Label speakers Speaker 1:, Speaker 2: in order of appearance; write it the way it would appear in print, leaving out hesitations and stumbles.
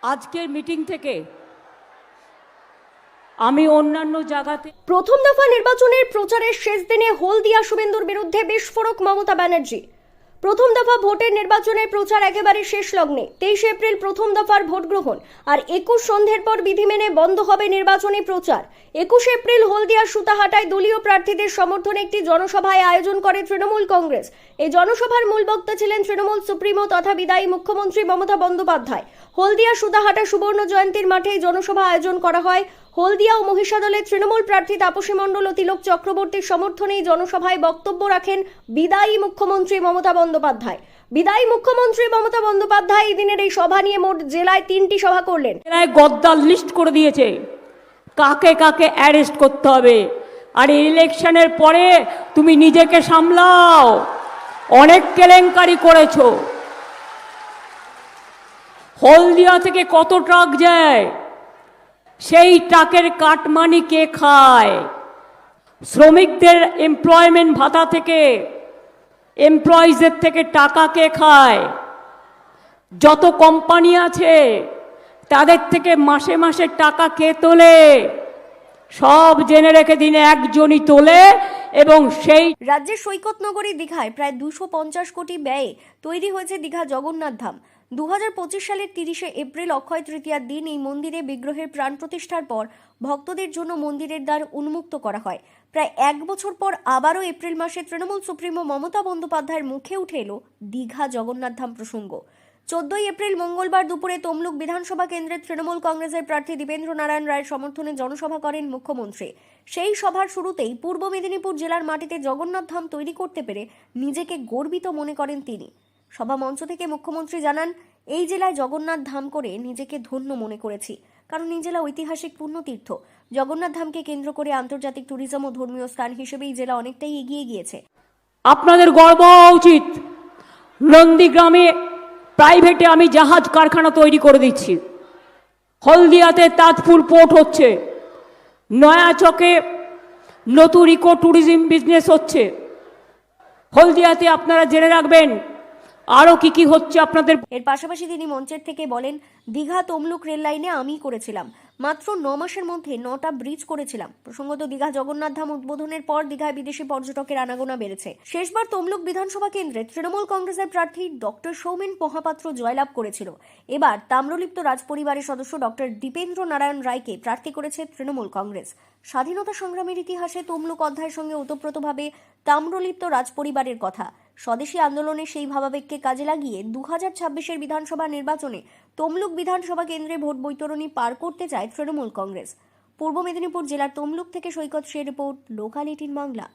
Speaker 1: আজকের মিটিং থেকে আমি অন্যান্য জায়গাতে
Speaker 2: প্রথম দফা নির্বাচনের প্রচারের শেষ দিনে হলদিয়া শুভেন্দুর বিরুদ্ধে বিস্ফোরক মমতা ব্যানার্জি। প্রথম দফা ভোটের নির্বাচনের প্রচার একেবারে শেষ লগ্নে। 23 এপ্রিল প্রথম দফার ভোট গ্রহণ, আর 21 সন্ধ্যের পর বিধি মেনে বন্ধ হবে নির্বাচনী প্রচার। 21 এপ্রিল হলদিয়ার সুতাহাটায় দলীয় প্রার্থীদের সমর্থনে একটি জনসভায় আয়োজন করে তৃণমূল কংগ্রেস। এই জনসভার মূল বক্তা ছিলেন তৃণমূল সুপ্রিমো তথা বিদায়ী মুখ্যমন্ত্রী মমতা বন্দ্যোপাধ্যায়। হলদিয়া সুতাহাটা সুবর্ণ জয়ন্তীর মাঠে জনসভা আয়োজন করা হয়। হলদিয়া ও মহিষাদলের তৃণমূল প্রার্থী তাপসী মণ্ডল ও তিলক চক্রবর্তীর সমর্থনে জনসভায় বক্তব্য রাখেন বিদায়ী মুখ্যমন্ত্রী মমতা বন্দ্যোপাধ্যায়। বিদায়ী মুখ্যমন্ত্রী মমতা বন্দ্যোপাধ্যায় এই দিনের এই সভা নিয়ে মোট জেলায় 3টি সভা করলেন।
Speaker 1: জেলায় গদ্দার লিস্ট করে দিয়েছে কাকে কাকে অ্যারেস্ট করতে হবে। আর ইলেকশনের পরে তুমি নিজেকে সামলাও, অনেক কেলেঙ্কারি করেছো। হলদিয়া থেকে কত ট্রাক যায়, সেই ট্রাকের কাটমানি কে খায়? শ্রমিকদের এমপ্লয়মেন্ট ভাতা থেকে, এমপ্লয়িজের থেকে টাকা কে খায়? যত কোম্পানি আছে তাদের থেকে মাসে মাসে টাকা কে তোলে? সব জেনে রেখে দিন, একজনই তোলে। এবং সেই
Speaker 2: রাজ্যের সৈকত নগরী দীঘায় প্রায় 250 কোটি ব্যয়ে তৈরি হয়েছে দীঘা জগন্নাথ ধাম। 2025 সালের 30 এপ্রিল অক্ষয় তৃতীয়ার দিন এই মন্দিরে বিগ্রহের প্রাণ প্রতিষ্ঠার পর ভক্তদের জন্য মন্দিরের দ্বার উন্মুক্ত করা হয়। প্রায় 1 বছর পর আবারও এপ্রিল মাসে তৃণমূল সুপ্রিমো মমতা বন্দ্যোপাধ্যায়ের মুখে উঠে এলো দীঘা জগন্নাথ ধাম প্রসঙ্গ। 14 এপ্রিল মঙ্গলবার দুপুরে তমলুক বিধানসভা কেন্দ্রের তৃণমূল কংগ্রেসের প্রার্থী দীপেন্দ্র নারায়ণ রায়ের সমর্থনে জনসভা করেন মুখ্যমন্ত্রী। সেই সভার শুরুতেই পূর্ব মেদিনীপুর জেলার মাটিতে জগন্নাথ ধাম তৈরি করতে পেরে নিজেকে গর্বিত মনে করেন তিনি। সভা মঞ্চ থেকে মুখ্যমন্ত্রী জানান, এই জেলায় জগন্নাথ ধাম করে নিজেকে ধন্য মনে করেছি, কারণ এই জেলা ঐতিহাসিক পুণ্যতীর্থ। জগন্নাথ ধামকে কেন্দ্র করে আন্তর্জাতিক ট্যুরিজম ও ধর্মীয় স্থান হিসেবে এই জেলা অনেকটাই এগিয়ে গিয়েছে।
Speaker 1: আপনাদের গর্ব হওয়া উচিত। নন্দীগ্রামে প্রাইভেটে আমি জাহাজ কারখানা তৈরি করে দিচ্ছি, হলদিয়াতে তাজপুর পোর্ট হচ্ছে, নয়া চকে নতুন ইকো ট্যুরিজম বিজনেস হচ্ছে। হলদিয়াতে আপনারা জেনে রাখবেন আরও কি কি হচ্ছে আপনাদের।
Speaker 2: এর পাশাপাশি তিনি মঞ্চের থেকে বলেন, দীঘা তমলুক রেল লাইনে আমি করেছিলাম, মাত্র 9 মাসের মধ্যে 9টা ব্রিজ করেছিলাম। প্রসঙ্গত, দীঘা জগন্নাথ ধাম উদ্বোধনের পর দীঘায় বিদেশি পর্যটকের আনাগোনা বেড়েছে। শেষবার তমলুক বিধানসভা কেন্দ্রে তৃণমূল কংগ্রেসের প্রার্থী ডক্টর সৌমেন মহাপাত্র জয়লাভ করেছিল। এবার তাম্রলিপ্ত রাজপরিবারের সদস্য ডক্টর দীপেন্দ্র নারায়ণ রায়কে প্রার্থী করেছে তৃণমূল কংগ্রেস। স্বাধীনতা সংগ্রামের ইতিহাসে তমলুক অধ্যায়ের সঙ্গে ওতপ্রোতভাবে তাম্রলিপ্ত রাজপরিবারের কথা। স্বদেশী আন্দোলনে সেই ভাবাবেগকে কাজে লাগিয়ে 2026-এর বিধানসভা নির্বাচনে তমলুক বিধানসভা কেন্দ্রে ভোট বৈতরণী পার করতে চায় তৃণমূল কংগ্রেস। পূর্ব মেদিনীপুর জেলার তমলুক থেকে সৈকত শের রিপোর্ট, লোকাল 18 বাংলা।